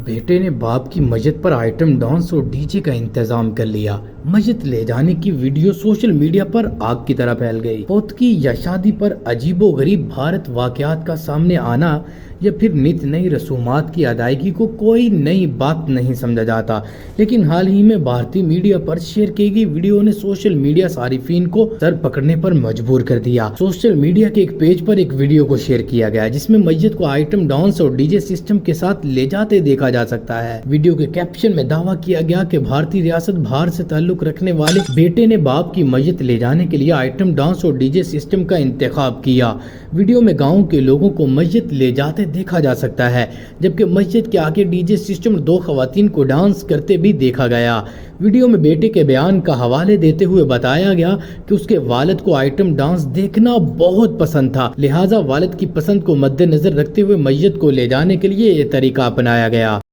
بیٹے نے باپ کی مسجد پر آئٹم ڈانس اور ڈی جے کا انتظام کر لیا۔ مسجد لے جانے کی ویڈیو سوشل میڈیا پر آگ کی طرح پھیل گئی۔ پوتکی یا شادی پر عجیب و غریب بھارت واقعات کا سامنے آنا یا پھر نت نئی رسومات کی ادائیگی کو کوئی نئی بات نہیں سمجھا جاتا، لیکن حال ہی میں بھارتی میڈیا پر شیئر کی گئی ویڈیو نے سوشل میڈیا صارفین کو سر پکڑنے پر مجبور کر دیا۔ سوشل میڈیا کے ایک پیج پر ایک ویڈیو کو شیئر کیا گیا جس میں مسجد کو آئٹم ڈانس اور ڈی جے سسٹم کے ساتھ لے جاتے دیکھا جا سکتا ہے۔ ویڈیو کے کیپشن میں دعویٰ کیا گیا کہ بھارتی ریاست بہار سے تعلق رکھنے والے بیٹے نے باپ کی مسجد لے جانے کے لیے آئٹم ڈانس اور ڈی جے سسٹم کا انتخاب کیا۔ ویڈیو میں گاؤں کے لوگوں کو مسجد لے جاتے دیکھا جا سکتا ہے، جبکہ مسجد کے آگے ڈی جے سسٹم اور 2 خواتین کو ڈانس کرتے بھی دیکھا گیا۔ ویڈیو میں بیٹے کے بیان کا حوالے دیتے ہوئے بتایا گیا کہ اس کے والد کو آئٹم ڈانس دیکھنا بہت پسند تھا، لہٰذا والد کی پسند کو مد نظر رکھتے ہوئے مسجد کو لے جانے کے لیے یہ طریقہ اپنایا گیا۔